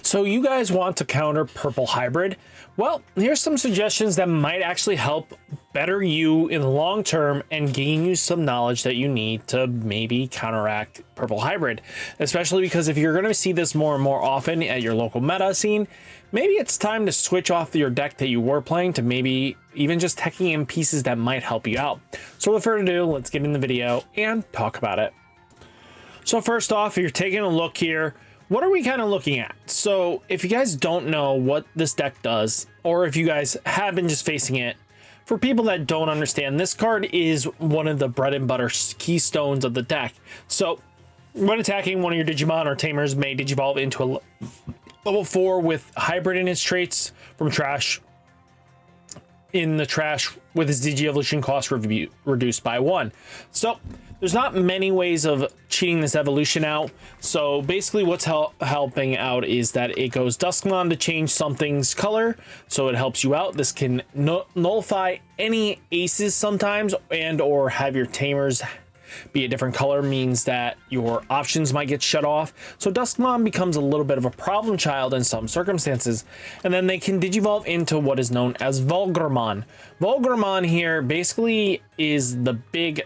So you guys want to counter purple hybrid? Well, here's some suggestions that might actually help better you in the long term and gain you some knowledge that you need to maybe counteract purple hybrid. Especially because if you're going to see this more and more often at your local meta scene, maybe it's time to switch off your deck that you were playing to maybe even just teching in pieces that might help you out. So without further ado, let's get in the video and talk about it. So first off, if you're taking a look here, what are we kind of looking at? So if you guys don't know what this deck does, or if you guys have been just facing it, for people that don't understand, this card is one of the bread and butter keystones of the deck. So when attacking, one of your Digimon or Tamers may Digivolve into a level 4 with hybrid in its traits from trash in the trash with its Digi-Evolution cost reduced by 1. So there's not many ways of cheating this evolution out. So basically what's helping out is that it goes Duskmon to change something's color. So it helps you out. This can nullify any aces sometimes, and or have your Tamers be a different color, means that your options might get shut off. So Duskmon becomes a little bit of a problem child in some circumstances. And then they can Digivolve into what is known as Vulgarmon. Vulgarmon here basically is the big,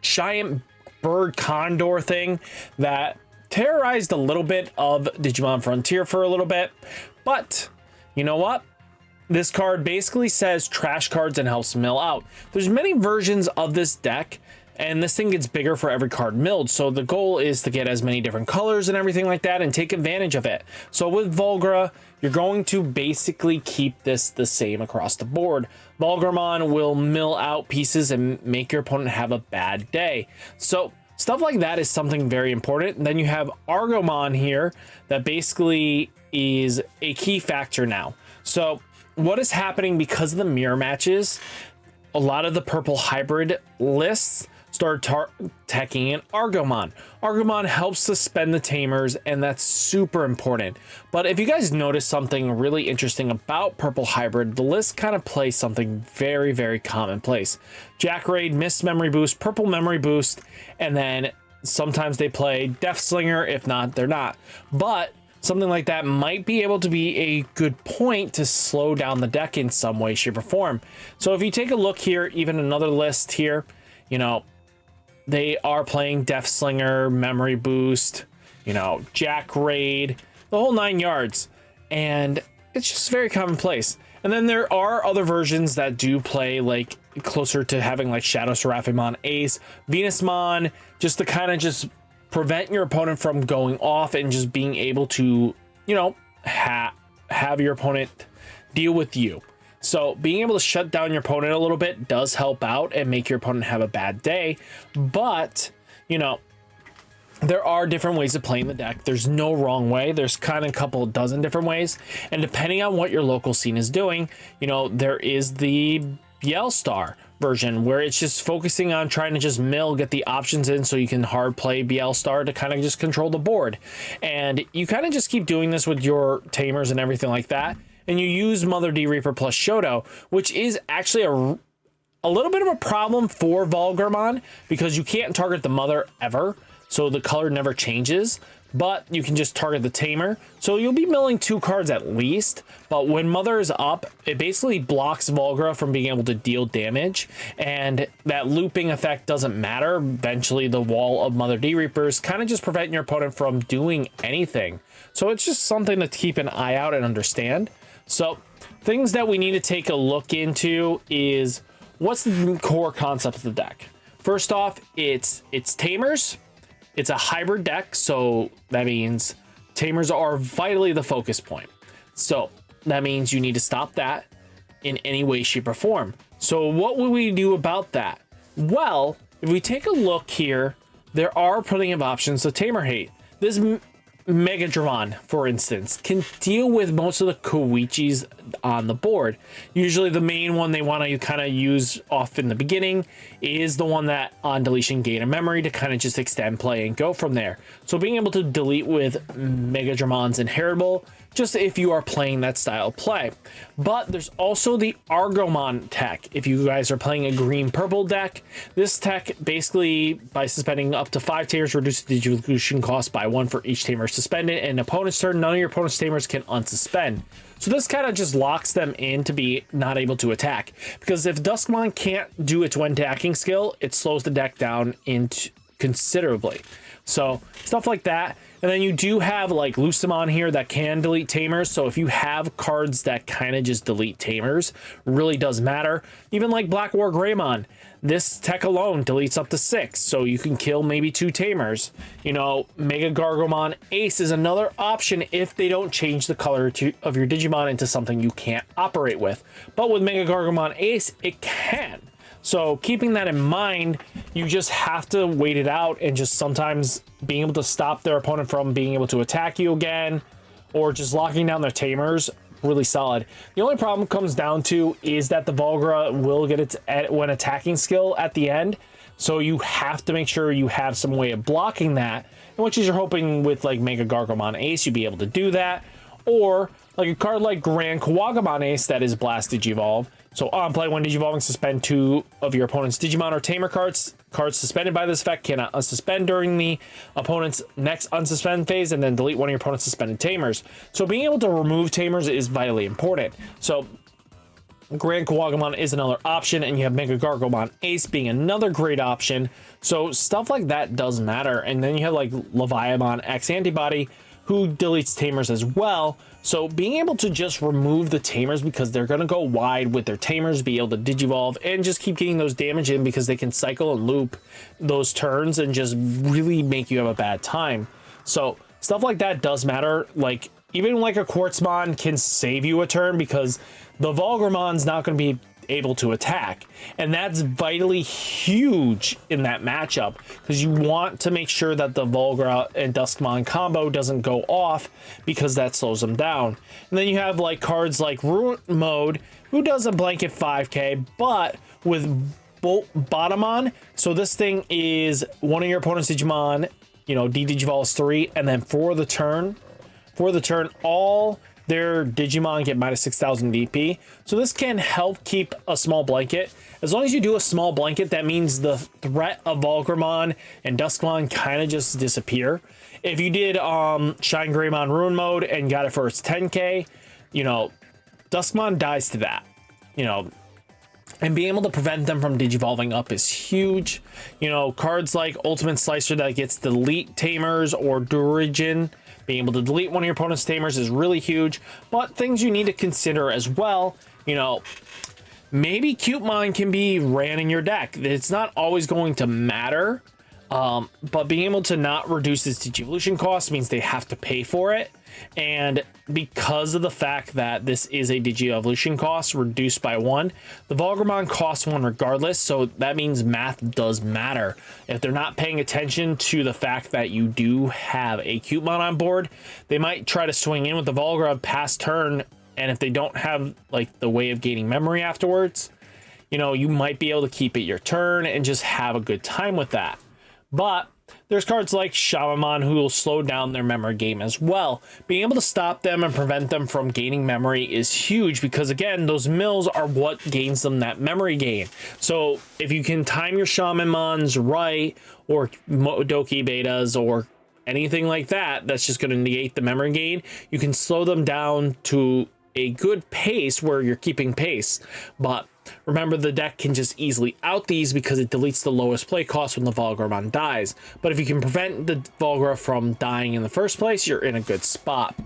giant bird condor thing that terrorized a little bit of Digimon Frontier for a little bit. But you know what? This card basically says trash cards and helps mill out. There's many versions of this deck, and this thing gets bigger for every card milled. So the goal is to get as many different colors and everything like that and take advantage of it. So with Vulgra, you're going to basically keep this the same across the board. Vulgarmon will mill out pieces and make your opponent have a bad day. So stuff like that is something very important. And then you have Argomon here that basically is a key factor now. So what is happening because of the mirror matches, a lot of the purple hybrid lists start teching in Argomon. Argomon helps suspend the Tamers, and that's super important. But if you guys notice something really interesting about purple hybrid, the list kind of plays something very, very commonplace. Jack Raid, Mist Memory Boost, Purple Memory Boost, and then sometimes they play Death Slinger. If not, they're not. But something like that might be able to be a good point to slow down the deck in some way, shape, or form. So if you take a look here, even another list here, they are playing Death Slinger, Memory Boost, Jack Raid, the whole 9 yards. And it's just very commonplace. And then there are other versions that do play like closer to having like Shadow Seraphimon Ace, Venusmon, just to kind of just prevent your opponent from going off and just being able to, have your opponent deal with you. So being able to shut down your opponent a little bit does help out and make your opponent have a bad day. But, there are different ways of playing the deck. There's no wrong way. There's kind of a couple dozen different ways. And depending on what your local scene is doing, there is the Bielstar version where it's just focusing on trying to just get the options in so you can hard play Bielstar to kind of just control the board. And you kind of just keep doing this with your Tamers and everything like that. And you use Mother D Reaper plus Shoto, which is actually a little bit of a problem for Vulgarmon because you can't target the Mother ever. So the color never changes, but you can just target the Tamer. So you'll be milling 2 cards at least, but when Mother is up, it basically blocks Vulgra from being able to deal damage, and that looping effect doesn't matter. Eventually the wall of Mother D Reapers kind of just prevent your opponent from doing anything. So it's just something to keep an eye out and understand. So things that we need to take a look into is what's the core concept of the deck. First off, it's Tamers. It's a hybrid deck, so that means Tamers are vitally the focus point. So that means you need to stop that in any way, shape, or form. So what would we do about that? Well, if we take a look here, there are plenty of options to Tamer hate. This Megadramon, for instance, can deal with most of the Koichis on the board. Usually the main one they want to kind of use off in the beginning is the one that on deletion gain a memory to kind of just extend play and go from there. So being able to delete with Megadramon's inheritable, just if you are playing that style of play. But there's also the Argomon tech. If you guys are playing a green-purple deck, this tech basically, by suspending up to 5 Tamers, reduces the Digivolution cost by 1 for each Tamer suspended in an opponent's turn, none of your opponent's Tamers can unsuspend. So this kind of just locks them in to be not able to attack. Because if Duskmon can't do its when attacking skill, it slows the deck down considerably. So stuff like that. And then you do have like Lucemon here that can delete Tamers. So if you have cards that kind of just delete Tamers, really does matter. Even like Black War Greymon, this tech alone deletes up to 6. So you can kill maybe 2 Tamers. You know, Mega Gargomon Ace is another option if they don't change the color of your Digimon into something you can't operate with. But with Mega Gargomon Ace, it can. So keeping that in mind, you just have to wait it out and just sometimes being able to stop their opponent from being able to attack you again, or just locking down their Tamers, really solid. The only problem comes down to is that the Volgra will get its when attacking skill at the end. So you have to make sure you have some way of blocking that, which is you're hoping with like Mega Gargomon Ace, you'd be able to do that. Or like a card like Grand Kawagamon Ace that is Blast Digivolve. So on play, when Digivolving, suspend 2 of your opponent's Digimon or Tamer cards. Cards suspended by this effect cannot unsuspend during the opponent's next unsuspend phase, and then delete one of your opponent's suspended Tamers. So being able to remove Tamers is vitally important. So Grand Kawagamon is another option, and you have Mega Gargomon Ace being another great option. So stuff like that does matter. And then you have like Leviathan X Antibody, who deletes Tamers as well. So being able to just remove the Tamers because they're going to go wide with their Tamers, be able to Digivolve and just keep getting those damage in because they can cycle and loop those turns and just really make you have a bad time. So stuff like that does matter. Like even like a Quartzmon can save you a turn because the Volgramon's not going to be able to attack, and that's vitally huge in that matchup because you want to make sure that the Volgra and Duskmon combo doesn't go off because that slows them down. And then you have like cards like Ruin Mode, who does a blanket 5k, but with Botamon, so this thing is one of your opponent's Digimon, you know, D-Digivolves 3, and then for the turn all their Digimon get minus 6,000 DP. So this can help keep a small blanket. As long as you do a small blanket, that means the threat of Volgramon and Duskmon kind of just disappear. If you did Shine Greymon Ruin Mode and got it for its 10k, you know, Duskmon dies to that, you know. And being able to prevent them from digivolving up is huge. You know, cards like Ultimate Slicer that gets delete Tamers or Durigin, being able to delete one of your opponent's Tamers is really huge. But things you need to consider as well, you know, maybe Cutemon can be ran in your deck. It's not always going to matter, but being able to not reduce its Digivolution cost means they have to pay for it. And because of the fact that this is a Digi-Evolution cost reduced by 1, the Volgramon costs 1 regardless, so that means math does matter. If they're not paying attention to the fact that you do have a Cutemon on board, they might try to swing in with the Volgra past turn, and if they don't have like the way of gaining memory afterwards, you know, you might be able to keep it your turn and just have a good time with that. But there's cards like Shamanmon who will slow down their memory game as well. Being able to stop them and prevent them from gaining memory is huge because, again, those mills are what gains them that memory gain. So if you can time your Shamanmons right, or Doki Betas, or anything like that, that's just going to negate the memory gain, you can slow them down to a good pace where you're keeping pace. But remember, the deck can just easily out these because it deletes the lowest play cost when the Volgramon dies. But if you can prevent the Volgra from dying in the first place, you're in a good spot.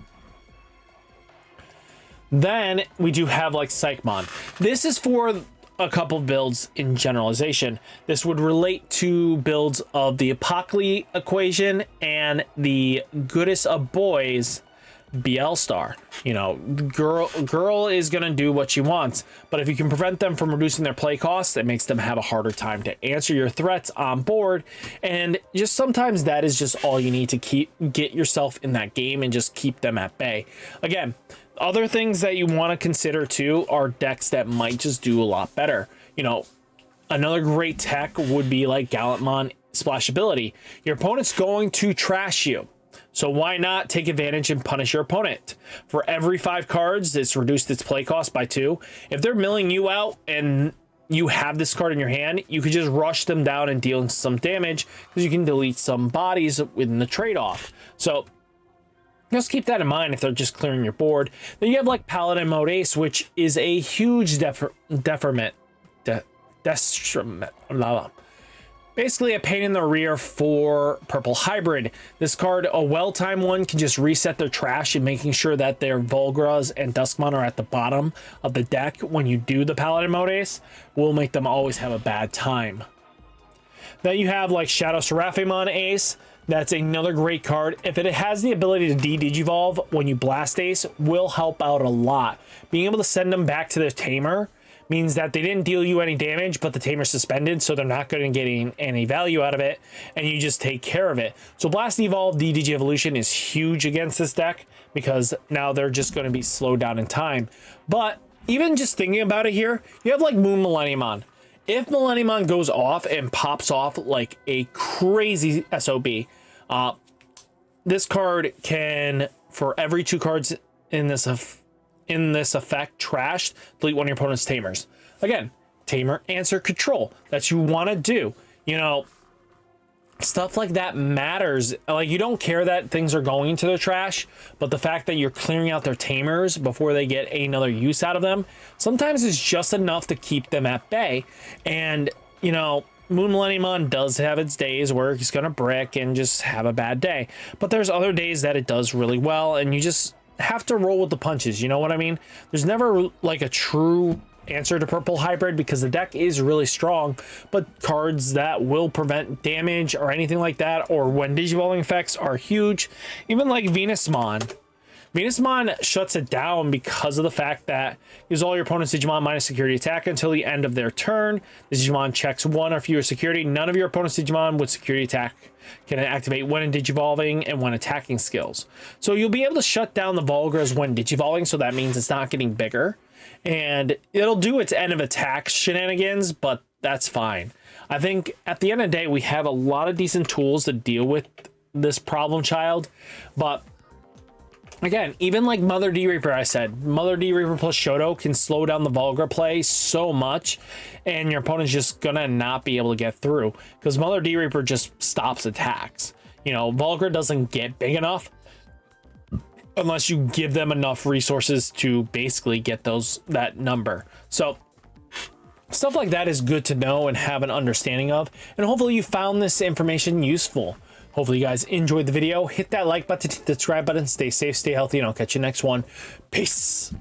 Then we do have like Psychmon. This is for a couple of builds in generalization. This would relate to builds of the Apocalypse equation and the Goddess of Boys BL Star. You know, girl is gonna do what she wants, but if you can prevent them from reducing their play costs, it makes them have a harder time to answer your threats on board. And just sometimes that is just all you need to get yourself in that game and just keep them at bay. Again, other things that you want to consider too are decks that might just do a lot better. You know, another great tech would be like Gallantmon Splashability. Your opponent's going to trash you, so why not take advantage and punish your opponent? For every 5 cards, it's reduced its play cost by 2. If they're milling you out and you have this card in your hand, you could just rush them down and deal some damage because you can delete some bodies within the trade-off. So Just keep that in mind if they're just clearing your board. Then you have like Paladin Mode Ace, which is a huge detriment. Basically a pain in the rear for Purple Hybrid. This card, a well-timed one, can just reset their trash and making sure that their Volgras and Duskmon are at the bottom of the deck when you do the Paladin Mode Ace will make them always have a bad time. Then you have like Shadow Seraphimon Ace. That's another great card. If it has the ability to de-digivolve when you Blast Ace, will help out a lot. Being able to send them back to their Tamer means that they didn't deal you any damage, but the Tamer's suspended, so they're not going to get any value out of it, and you just take care of it. So Blast Evolve, DDG Evolution is huge against this deck, because now they're just going to be slowed down in time. But even just thinking about it here, you have like Moon Millenniumon. If Millenniumon goes off and pops off like a crazy SOB, this card can, for every 2 cards in this effect trashed, delete one of your opponent's Tamers. Again, Tamer answer control. That's you want to do. You know, stuff like that matters. Like, you don't care that things are going into the trash, but the fact that you're clearing out their Tamers before they get another use out of them, sometimes is just enough to keep them at bay. And, you know, Moon Millenniumon does have its days where he's going to brick and just have a bad day. But there's other days that it does really well, and you just have to roll with the punches. You know what I mean? There's never like a true answer to Purple Hybrid because the deck is really strong, but cards that will prevent damage or anything like that, or when digivolving effects, are huge. Even like Venusmon. Venusmon shuts it down because of the fact that gives all your opponent's Digimon minus security attack until the end of their turn. The Digimon checks 1 or fewer security. None of your opponent's Digimon with security attack can activate when in digivolving and when attacking skills. So you'll be able to shut down the Volgras when digivolving, so that means it's not getting bigger. And it'll do its end of attack shenanigans, but that's fine. I think at the end of the day, we have a lot of decent tools to deal with this problem child, but again, even like Mother D Reaper, I said, Mother D Reaper plus Shoto can slow down the Volgra play so much, and your opponent's just gonna not be able to get through because Mother D Reaper just stops attacks. You know, Volgra doesn't get big enough unless you give them enough resources to basically get that number. So stuff like that is good to know and have an understanding of, and hopefully you found this information useful. Hopefully you guys enjoyed the video. Hit that like button, hit the subscribe button, stay safe, stay healthy, and I'll catch you next one. Peace.